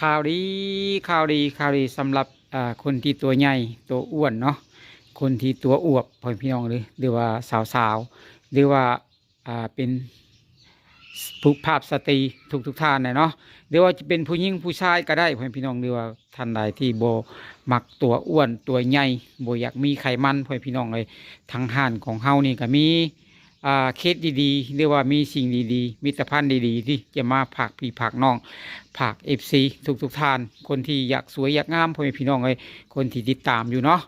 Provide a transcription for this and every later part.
ข่าวดีข่าวดีสำหรับคนที่ตัวใหญ่ตัวอ้วนเนาะคนที่ตัวอวบพ่อพี่น้องหรือว่าสาวหรือว่าเป็นผู้ภาพสตรีทุกท่านเนาะหรือว่าจะเป็นผู้หญิงผู้ชายก็ได้พ่อพี่น้องหรือว่าท่านใดที่โบมักตัวอ้วนตัวใหญ่โบอยากมีไขมันพ่อพี่น้องเลยทางห้านของเฮานี่ก็มีเคสดีๆหรือว่ามีสิ่งดีๆมิตรภัณฑ์ดีๆที่จะมาผักพี่ผักน้องผักFCทุกท่านคนที่อยากสวยอยากงามพ่อแม่พี่น้องเลยคนที่ติดตามอยู่เนาะ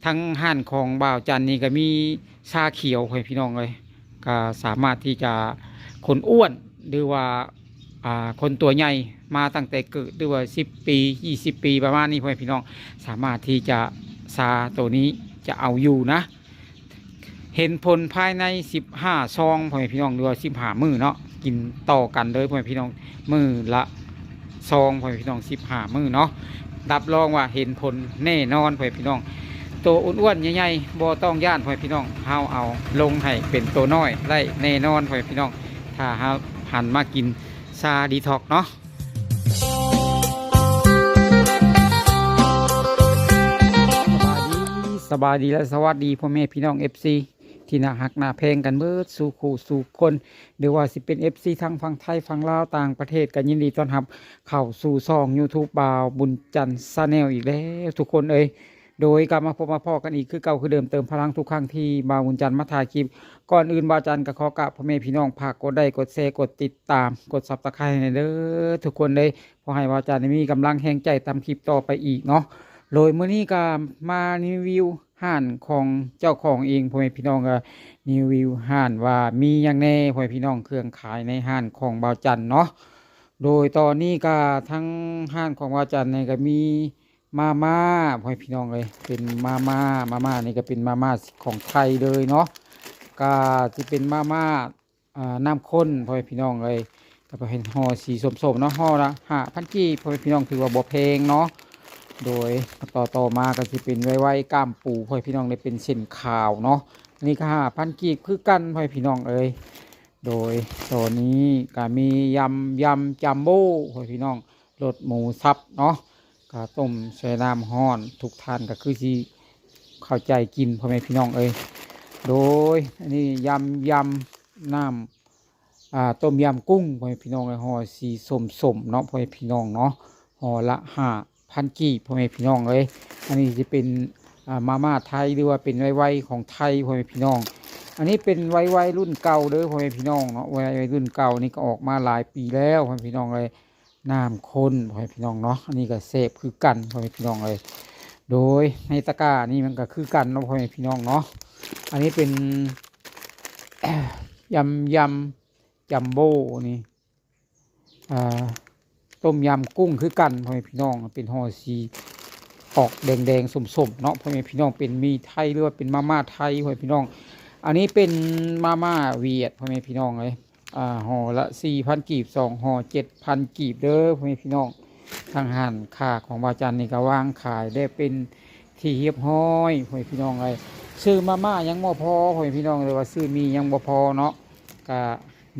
ทั้งห้านของบ่าวจันนี่ก็มีชาเขียวพ่อแม่พี่น้องเลยก็สามารถที่จะคนอ้วนหรือว่าคนตัวใหญ่มาตั้งแต่เกิดหรือว่า10 ปี20 ปีประมาณนี้พ่อแม่พี่น้องสามารถที่จะชาตัวนี้จะเอาอยู่นะเห็นผลภายใน15 ซองพ่อแม่พี่น้องหรือว่า15 มื้อเนาะกินต่อกันเลยพ่อแม่พี่น้องมื้อละซองพ่อแม่พี่น้อง15 มื้อเนาะรับรองว่าเห็นผลแน่นอนพ่อแม่พี่น้องตัวอ้วนๆใหญ่ๆบ่ต้องย่านพ่อแม่พี่น้องเฮาเอาลงให้เป็นตัวน้อยได้แน่นอนพ่อแม่พี่น้องถ้าเฮาหันมากินชาดีท็อกเนาะสบายดีและสวัสดีพ่อแม่พี่น้อง FC ที่น่าฮักน่าแพงกันเบิดสู่คู่สู่คนหรือว่าสิเป็น FC ทั้งฝั่งไทยฝั่งลาวต่างประเทศกันยินดีต้อนรับเข้าสู่ช่อง YouTube บ่าวบุญจันทร์ชาแนลอีกแล้วทุกคนโดยกลับมาพบมาพอกันอีกคือเก่าคือเดิมเติมพลังทุกครั้งที่บ่าวบุญจันทร์มาถ่ายคลิปก่อนอื่นบ่าวจันทร์ก็ขอกราบพ่อแม่พี่น้องฝากกดไลค์กดแชร์กดติดตามกด Subscribe ให้เด้อทุกคนพอให้บ่าวจันทร์มีกำลังแห่งใจทำคลิปต่อไปอีกเนาะโดยมื้อนี้ก็มารีวิวห้านของเจ้าของเองพ่อแม่พี่น้องก็รีวิวห้านว่ามีอย่างแน่พ่อแม่พี่น้องเครื่องขายในห้านของบ่าวจันทร์เนาะโดยตอนนี้ก็ทั้งห้านของบ่าวจันทร์เนี่ยก็มีมาม่าพ่อแม่พี่น้องเลยเป็นมาม่านี่ก็เป็นมาม่าของไทยเลยเนาะก็จะเป็นมาม่าน้ำข้นพ่อแม่พี่น้องเลยก็เป็นห่อสีส้มๆเนาะห่อละ5,000 กีบพ่อแม่พี่น้องถือว่าบ่แพงเนาะโดยต่อมาก็จะเป็นไว้ก้ามปูพ่อพี่น้องได้เป็นเส้นขาวเนาะนี่ก็5,000 กีบคือกันพ่อพี่น้องโดยตัวนี้ก็มียำจัมโบ้พ่อพี่น้องรสหมูสับเนาะก็ต้มใส่น้ำห้อนทุกท่านก็คือที่เข้าใจกินพ่อแม่พี่น้องโดยอันนี้ยำน้ำต้มยำกุ้งพ่อแม่พี่น้องห่อสีส้มเนาะพ่อแม่พี่น้องเนาะห่อละ5,000 กีบพ่อแม่พี่น้องอันนี้จะเป็นมาม่าไทยหรือว่าเป็นไวของไทยพ่อแม่พี่น้องอันนี้เป็นไวรุ่นเก่าเด้อพ่อแม่พี่น้องเนาะไวรุ่นเก่านี่ก็ออกมาหลายปีแล้วพ่อแม่พี่น้องน้ำข้นพ่อแม่พี่น้องเนาะอันนี้ก็เสพคือกันพ่อแม่พี่น้องโดยในตะกร้านี่มันก็คือกันเนาะพ่อแม่พี่น้องเนาะอันนี้เป็น ยำจัมโบ้นี่ต้มยำกุ้งคือกันพ่อแม่พี่น้องเป็นห่อสีออกแดงส้มเนาะพ่อแม่พี่น้องเป็นมีไทยหรือว่าเป็นมาม่าไทยพ่อแม่พี่น้องอันนี้เป็นมาม่าเวียดพ่อแม่พี่น้องห่อละ4,000 กีบ2ห่อ7,000 กีบเด้อพ่อแม่พี่น้องทางห้านค้าของบ่าวจันทร์นี่ก็วางขายได้เป็นที่เรียบร้อยพ่อแม่พี่น้องซื้อมาม่ายังบ่พอพ่อแม่พี่น้องเลยว่าซื้อมียังบ่พอเนาะก็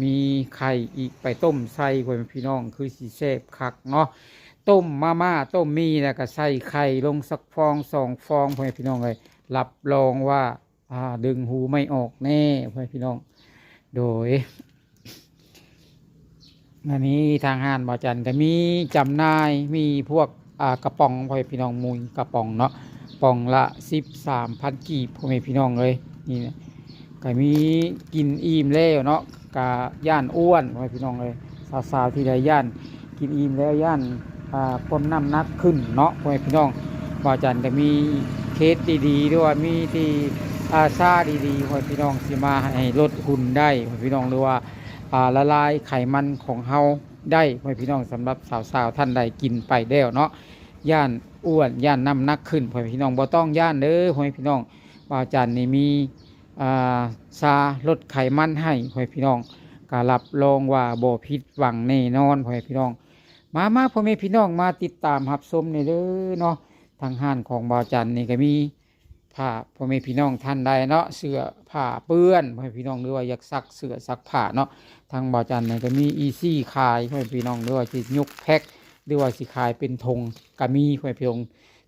มีไข่อีกไปต้มใส่พ่อแม่พี่น้องคือสีแซ่บคักเนาะต้มมาม่าต้มมีแล้วก็ใส่ไข่ลงสักฟอง2 ฟองพ่อแม่พี่น้องรับรองว่าดึงหูไม่ออกแน่พ่อแม่พี่น้องโดยอันนี้ทางห้านบ่าวจันทร์ก็มีจำหน่ายมีพวกกระป๋องพ่อแม่พี่น้องมูลกระป๋องเนาะป่องละ13,000 กีบพ่อแม่พี่น้องนี่นะก็มีกินอิ่มแล้วเนาะกะย่านอ้วนพ่อแม่พี่น้องสาวๆที่ใดย่านกินอิ่มแล้วย่านความน้ำหนักขึ้นเนาะพ่อแม่พี่น้องบ่าวจันทร์ก็มีเคสดีๆด้วยมีที่ชาดีๆพ่อแม่พี่น้องสิมาให้ลดหุ่นได้พ่อแม่พี่น้องหรือว่าละลายไขมันของเฮาได้พ่อแม่พี่น้องสำหรับสาวๆท่านใดกินไปแล้วเนาะย่านอ้วนย่านน้ำหนักขึ้นพ่อแม่พี่น้องบ่ต้องย่านเด้อพ่อแม่พี่น้องบ่าวจันทร์นี่มีชาลดไขมันให้พ่อแม่พี่น้องก็รับรองว่าบ่ผิดหวังแน่นอนพ่อแม่พี่น้องมาพ่อแม่พี่น้องมาติดตามรับชมในเด้อเนาะทางห้านของบ่าวจันทร์นี่ก็มีผ้าพ่อแม่พี่น้องท่านใดเนาะเสื้อผ้าเปื้อนพ่อแม่พี่น้องหรือว่าอยากซักเสื้อซักผ้าเนาะทางบ่าวจันทร์นี่ก็มีอีซี่ขายพ่อแม่พี่น้องหรือว่าจะยกแพ็ค หรือว่าสิขายเป็นธงก็มีพ่อแม่พี่น้อง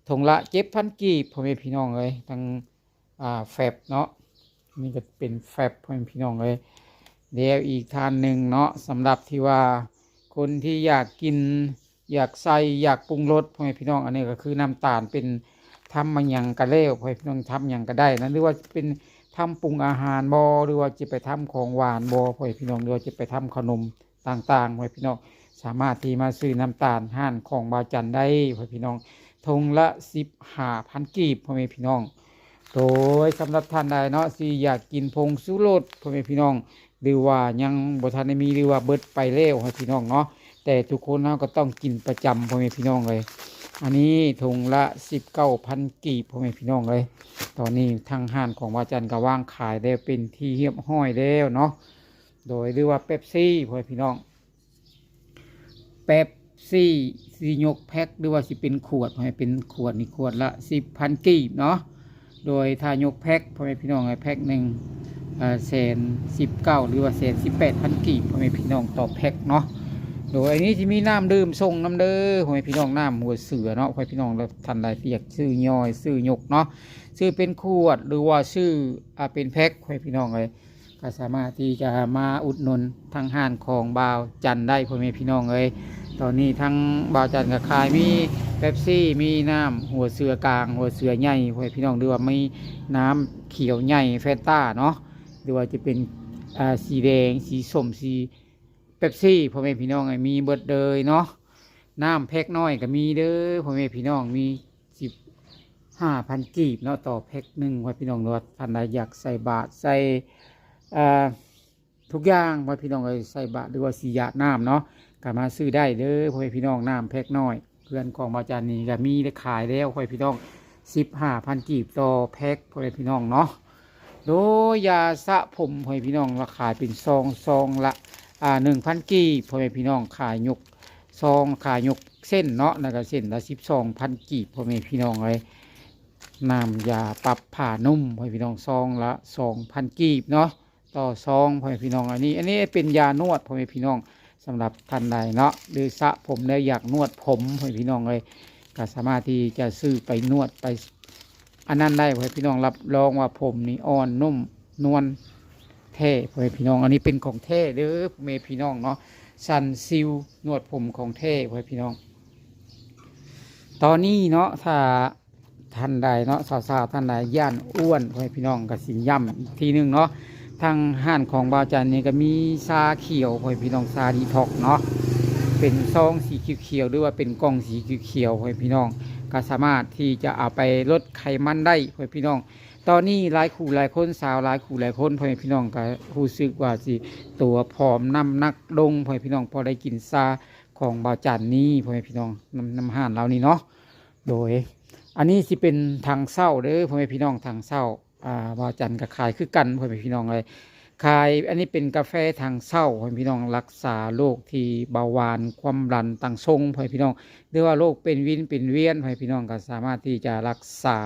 ธงละ7,000กีบพ่อแม่พี่น้องเลยทั้งแฟบเนาะนี่ก็เป็นแฟบพ่อแม่พี่น้องเลยเดี๋ยวอีกทานหนึ่งเนาะสำหรับที่ว่าคนที่อยากกินอยากใส่อยากปรุงรสพ่อแม่พี่น้องอันนี้ก็คือน้ำตาลเป็นทำมันยังกระเล้วพ่อแม่พี่น้องทำยังก็ได้นะหรือว่าเป็นทำปรุงอาหารบ่หรือว่าจะไปทำของหวานบ่พ่อแม่พี่น้องหรือว่าจะไปทำขนมต่างๆพ่อแม่พี่น้องสามารถที่มาซื้อน้ำตาลห้านของบาวจันได้พ่อแม่พี่น้องธงละ15,000กีบพ่อแม่พี่น้องโดยสำหรับท่านใดเนาะที่อยากกินผงชูรสพ่อแม่พี่น้องหรือว่ายังบ่ทันได้มีหรือว่าเบิดไปแล้วให้พี่น้องเนาะแต่ทุกคนเราก็ต้องกินประจำพ่อแม่พี่น้องเลยอันนี้ถุงละ19,000กีบพ่อแม่พี่น้องเลยตอนนี้ทางห้านของบาวจันก็วางขายได้เป็นที่เรียบร้อยแล้วเนาะโดยหรือว่าเป๊ปซี่พ่อแม่พี่น้องเป๊ปซี่สียกแพ็คหรือว่าสิเป็นขวดให้เป็นขวดนี่ขวดละ10,000กีบเนาะโดยถ้ายกแพ็คพ่อแม่พี่น้องแพ็คหนึ่ง119,000หรือว่า118,000กีบพ่อแม่พี่น้องต่อแพ็คเนาะโดยอันนี้จะมีน้ำดื่มส่งน้ำเด้อพ่อแม่พี่น้องน้ำหัวเสือเนาะพ่อแม่พี่น้องแล้วทันใดที่อยากซื้อย่อยซื้อยกเนาะซื้อเป็นขวดหรือว่าซื้อเป็นแพ็คพ่อแม่พี่น้องเลยก็สามารถที่จะมาอุดหนุนทางห้านของบาวจันได้พ่อแม่พี่น้องเลยตอนนี้ทั้งบาวจันกับขายมีเป๊ปซี่มีน้ำหัวเสือกลางหัวเสือใหญ่พ่อแม่พี่น้องหรือว่ามีน้ำเขียวใหญ่แฟนต้าเนาะหรือว่าจะเป็นสีแดงสีส้มสีเป๊ปซี่พ่อแม่พี่น้องมีเบิดเลยเนาะน้ำแพ็คน้อยก็มีเด้อพ่อแม่พี่น้องมี15,000กีบเนาะต่อแพ็คหนึ่งพ่อพี่น้องเนาะท่านใดอยากใส่บาตรใส่ทุกอย่างพ่อพี่น้องเลยใส่บาตรหรือว่าสีหยาดน้ำเนาะก็มาซื้อได้เด้อพ่อพี่น้องน้ำแพ็คน้อยเพื่อนของบาวจันนี่ก็มีได้ขายแล้วพ่อพี่น้อง15,000กีบต่อแพ็คพ่อพี่น้องเนาะโดยยาสระผมพ่อพี่น้องราคาเป็นซองละ1,000กีบพ่อพี่น้องขายยกซองขายยกเส้นเนาะแล้วก็เส้นละ12,000กีบพ่อพี่น้องเลยน้ำยาปรับผ้านุ่มพ่อพี่น้องซองละ2,000กีบเนาะต่อซองพ่อพี่น้องอันนี้เป็นยานวดพ่อพี่น้องสำหรับท่านใดเนาะหรือสระผมแล้วอยากนวดผมพ่อพี่น้องเลยก็สามารถที่จะซื้อไปนวดไปอันนั้นได้พ่อพี่น้องรับรองว่าผมนี่อ่อนนุ่มนวลแท้พ่อพี่น้องอันนี้เป็นของแท้เด้อพ่อพี่น้องเนาะซันซิลนวดผมของแท้พ่อพี่น้องตอนนี้เนาะถ้าท่านใดเนาะสาวๆท่านใดย่านอ้วนพ่อพี่น้องก็สิย่ำอีกทีนึงเนาะทางห้านของบาวจันนี่ก็มีชาเขียวพ่อพี่น้องชาดีท็อกเนาะเป็นซองสีเขียวหรือว่าเป็นกล่องสีเขียวพ่อพี่น้องก็สามารถที่จะเอาไปลดไขมันได้พ่อพี่น้องตอนนี้หลายคู่หลายคนสาวหลายคู่หลายคนพ่อพี่น้องก็รู้สึกว่าสิตัวผอมน้ำหนักลงพ่อพี่น้องพอได้กินชาของบาวจันนี้พ่อพี่น้องน้ำห้านเรานี่เนาะโดยอันนี้สิเป็นทางเศร้าเด้อพ่อพี่น้องทางเศร้าบาวจันก็ขายคือกันพ่อพี่น้องเลยขายอันนี้เป็นกาแฟทางเศร้าพ่อพี่น้องรักษาโรคที่เบาหวานความดันต่างทรงพ่อพี่น้องหรือว่าโรคเป็นวินเป็นเวียนพ่อพี่น้องก็สามารถที่จะรักษา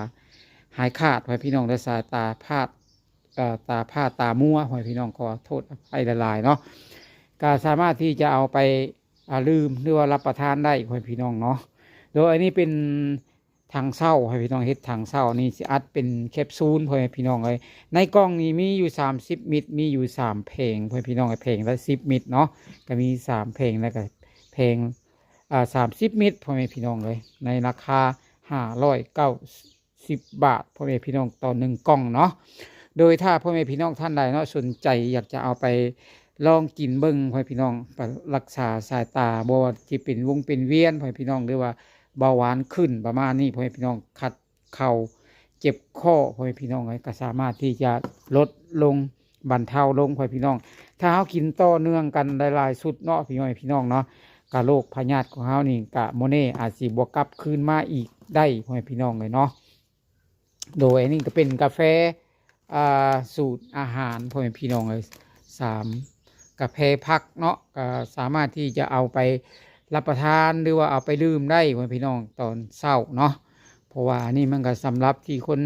หายขาดพ่อพี่น้องได้สายตาพาดตามัวพ่อพี่น้องขอโทษไปละลายเนาะก็สามารถที่จะเอาไปลืมหรือว่ารับประทานได้พ่อพี่น้องเนาะโดยอันนี้เป็นทางเศร้าให้พี่น้องเฮ็ดทางเศร้านี่สิอัดเป็นแคปซูลพ่อพี่น้องเลยในกล่องนี้มีอยู่30มิลมีอยู่3เพลงพ่อพี่น้องเพลงละ10มิลเนาะก็มี3เพลงแล้วก็เพลง30มิลพ่อพี่น้องเลยในราคา590 บาทพ่อพี่น้องต่อ1กล่องเนาะโดยถ้าพ่อพี่น้องท่านใดเนาะสนใจอยากจะเอาไปลองกินเบิ้งพ่อพี่น้องรักษาสายตาบ่ว่าที่เป็นวงเป็นเวียนพ่อพี่น้องหรือว่าเบาหวานขึ้นประมาณนี้พ่อพี่น้องขัดเข่าเจ็บข้อพ่อพี่น้องก็สามารถที่จะลดลงบรรเทาลงพ่อพี่น้องถ้าเขากินต่อเนื่องกันหลายๆสุดเนาะพี่น้องเนาะกะโรคพยาธิของเขานี่กะโมเน่อาจสิบวกกลับคืนมาอีกได้พ่อพี่น้องเลยเนาะโดยอันนี้ก็เป็นกาแฟสูตรอาหารพ่อพี่น้องเลยกาแฟพักเนาะก็สามารถที่จะเอาไปรับประทานหรือว่าเอาไปดื่มได้พี่น้องตอนเช้าเนาะเพราะว่านี่มันก็สำหรับที่คน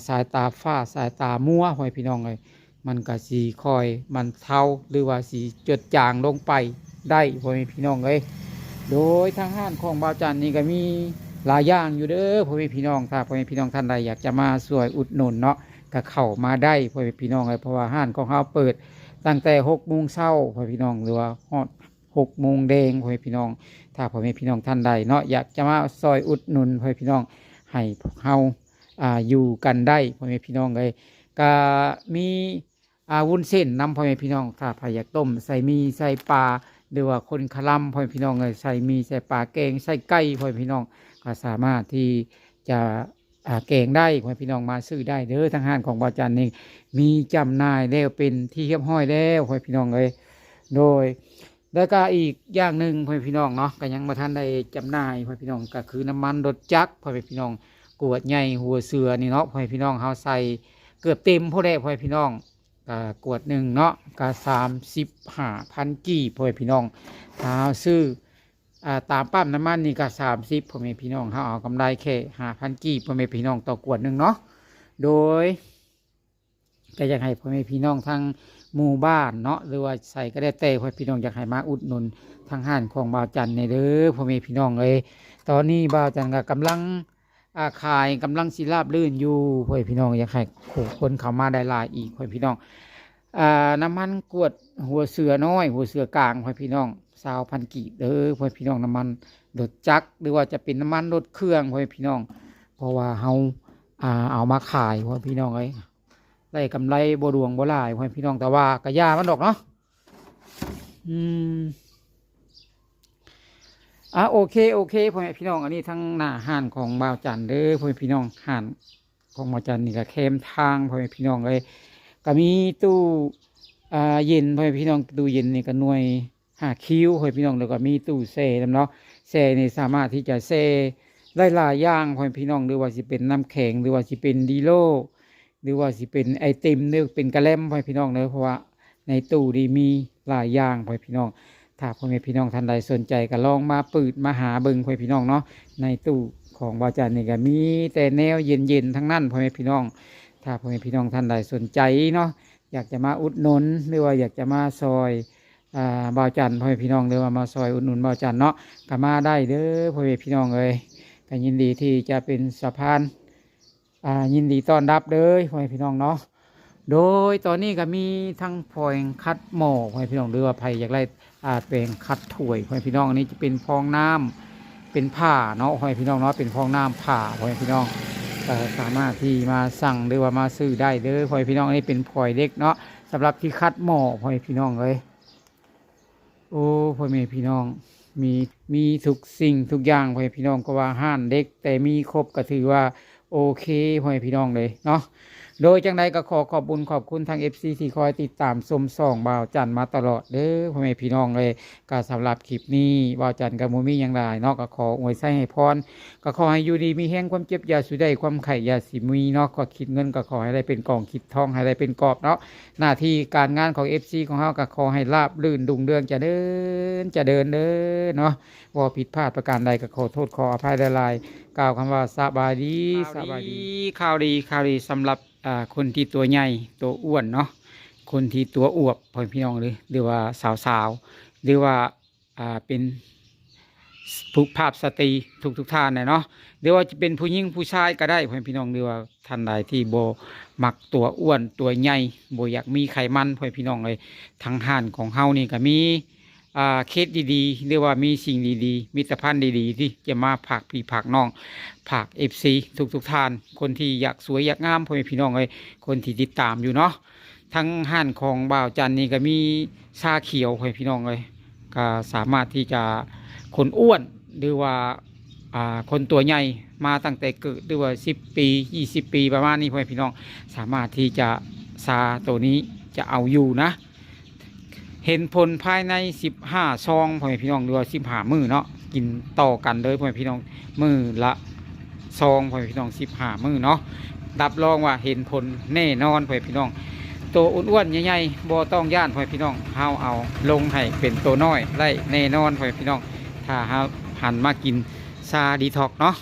สายตาฝ้าสายตามัวพี่น้องเลยมันก็สีคอยมันเทาหรือว่าสีจดจางลงไปได้พี่น้องเลย โดยทางห้านของบ่าวจันนี่ก็มีหลายอย่างอยู่เด้อพ่อแม่พี่น้องถ้าพ่อแม่พี่น้องท่านใดอยากจะมาช่วยอุดหนุนเนาะก็เข้ามาได้พ่อแม่พี่น้องเลยเพราะว่าห้านของเขาเปิดตั้งแต่6 โมงเช้าพ่อแม่พี่น้องหรือว่าฮอด6 โมงแดงพ่อแม่พี่น้องถ้าพ่อแม่พี่น้องท่านใดเนาะอยากจะมาซอยอุดหนุนพ่อแม่พี่น้องให้พวกเราอยู่กันได้พ่อแม่พี่น้องเลยก็มีวุ้นเส้นนำพ่อแม่พี่น้องถ้าใครอยากต้มใส่มีใส่ปลาหรือว่าคนคลำพ่อแม่พี่น้องเลยใส่มีใส่ปลาแกงใส่ไก่พ่อแม่พี่น้องก็สามารถที่จะแกงได้พ่อแม่พี่น้องมาซื้อได้เด้อทางห้านของบ่าวจันนี่มีจำหน่ายแล้วเป็นที่เรียบร้อยแล้วพ่อแม่พี่น้องเลยโดยแล้วก็อีกอย่างหนึ่งพ่อแม่พี่น้องเนาะก็ยังมาทันได้จำหน่ายพ่อแม่พี่น้องก็คือน้ำมันรถจักรพ่อแม่พี่น้องกวดใหญ่หัวเสือนี่เนาะพ่อแม่พี่น้องเขาใส่เกือบเต็มพอได้พ่อแม่พี่น้องกวดหนึ่งเนาะก็35,000 กีบพ่อแม่พี่น้องถ้าซื้อตามปั๊มน้ำมันนี่ก็30พ่อแม่พี่น้องเขาเอากำไรแค่5,000 กีบพ่อแม่พี่น้องต่อกวดหนึ่งเนาะโดยก็อยากให้พ่อแม่พี่น้องทั้งหมู่บ้านเนาะหรือว่าใส่ก็ได้แต่พ่อแม่พี่น้องอยากให้มาอุดหนุนทางห้านของบ่าวจันในเด้อพ่อแม่พี่น้องเลยตอนนี้บ่าวจันก็กำลังขายกำลังสิราบลื่นอยู่พ่อแม่พี่น้องอยากให้คนเข้ามาได้หลายอีกพ่อแม่พี่น้องน้ำมันกวดหัวเสือน้อยหัวเสือกลางพ่อแม่พี่น้อง20,000 กีบเด้อพ่อแม่พี่น้องน้ำมันรถจักรหรือว่าจะเป็นน้ำมันรถเครื่องพ่อแม่พี่น้องเพราะว่าเฮาเอามาขายพ่อแม่พี่น้องเลยได้กำไรบ่ดวงบ่หลายพ่อแม่พี่น้องแต่ว่ากระยามันดอกเนาะโอเคพ่อแม่พี่น้องอันนี้ทั้งหน้าห้านของบ่าวจันเด้อพ่อแม่พี่น้องห้านของบ่าวจันนี่ก็เข้มทางพ่อแม่พี่น้องเลยก็มีตู้เย็นพ่อแม่พี่น้องตู้เย็นนี่ก็หน่วย5 คิวพ่อแม่พี่น้องแล้วก็มีตู้แช่เนาะแช่นี่สามารถที่จะแช่ได้หลายอย่างพ่อแม่พี่น้องหรือว่าสิเป็นน้ำแข็งหรือว่าสิเป็นดีโลหรือว่าสิเป็นไอติมหรือเป็นกระแลมพ่อแม่พี่น้องเด้อเพราะว่าในตู้ดีมีหลายอย่างพ่อแม่พี่น้องถ้าพ่อแม่พี่น้องท่านใดสนใจก็ลองมาเปิดมาหาเบิ่งพ่อแม่พี่น้องเนาะในตู้ของบ่าวจันนี่ก็มีแต่แนวเย็นๆทั้งนั้นพ่อแม่พี่น้องถ้าพ่อแม่พี่น้องท่านใดสนใจเนาะอยากจะมาอุดหนุนหรือว่าอยากจะมาซอยบ่าวจันพ่อแม่พี่น้องหรือว่ามาซอยอุดหนุนบ่าวจันเนาะก็มาได้เด้อพ่อแม่พี่น้องเลยก็ยินดีที่จะเป็นสะพานยินดีต้อนรับเด้อพ่อแม่พี่น้องเนาะโดยตอนนี้ก็มีทั้งพอยคัดหม้อพ่อแม่พี่น้องหรือว่าไผอยากได้เป็นคัดถ้วยพ่อแม่พี่น้องอันนี้จะเป็นฟองน้ำเป็นผ้าเนาะพ่อแม่พี่น้องเนาะเป็นฟองน้ำผ้าพ่อแม่พี่น้องสามารถที่มาสั่งหรือว่ามาซื้อได้เด้อพ่อแม่พี่น้องอันนี้เป็นพลอยเล็กเนาะสำหรับที่คัดหม้อพ่อแม่พี่น้องเลยโอ้พ่อแม่พี่น้องมีทุกสิ่งทุกอย่างพ่อแม่พี่น้องก็ว่าห้านเด็กแต่มีครบก็ถือว่าโอเคพ่อแม่พี่น้องเลยเนาะโดยจังใดก็ขอบคุณทาง FC ที่คอยติดตามชมส่องบ่าวจันมาตลอดเด้อพ่อแม่พี่น้องเลยก็สำหรับคลิปนี้บ่าวจันกับโมมี่ยังได้เนาะก็ขออวยไส้ให้พรก็ขอให้อยู่ดีมีแห้งความเจ็บอย่าสุดได้ความไข่อย่าสิมีเนาะก็คิดเงินก็ขอให้ได้เป็นกองคิดทองให้ได้เป็นกอบเนาะหน้าที่การงานของ FC ของเฮาก็ขอให้ราบรื่นดุงเรืองจะเดินเด้อเนาะว่าผิดพลาดประการใดก็ขอโทษขออภัยหลายๆกล่าวคำว่าสบายดีข่าวดีสำหรับคนที่ตัวใหญ่ตัวอ้วนเนาะคนที่ตัวอวบพ่อพี่น้องหรือว่าสาวหรือว่าเป็นผู้ภาพสตรีทุกท่านเนาะหรือว่าจะเป็นผู้หญิงผู้ชายก็ได้พ่อพี่น้องหรือว่าท่านใดที่โบมักตัวอ้วนตัวใหญ่โบอยากมีไขมันพ่อพี่น้องเลยทางห้านของเฮานี่ก็มีเคสดีๆเรียกว่ามีสิ่งดีๆมิตรภาพดีๆที่จะมาผักพี่ผักน้องผักFC ทุกท่านคนที่อยากสวยอยากงามพ่อแม่พี่น้องเลยคนที่ติดตามอยู่เนาะทั้งห้านของบ่าวจันนี่ก็มีชาเขียวพ่อแม่พี่น้องเลยก็สามารถที่จะคนอ้วนหรือว่าคนตัวใหญ่มาตั้งแต่เกิดหรือว่า10 ปี20 ปีประมาณนี้พ่อแม่พี่น้องสามารถที่จะชาตัวนี้จะเอาอยู่นะเห็นผลภายใน15 ซองพ่อแม่พี่น้องหรือว่า15 มื้อเนาะกินต่อกันเลยพ่อแม่พี่น้องมื้อละซองพ่อแม่พี่น้อง15 มื้อเนาะรับรองว่าเห็นผลแน่นอนพ่อแม่พี่น้องตัวอ้วนๆใหญ่ๆบ่ต้องย่านพ่อแม่พี่น้องเฮาเอาลงให้เป็นตัวน้อยได้แน่นอนพ่อแม่พี่น้องถ้าเฮาหันมากินชาดีท็อกเนาะ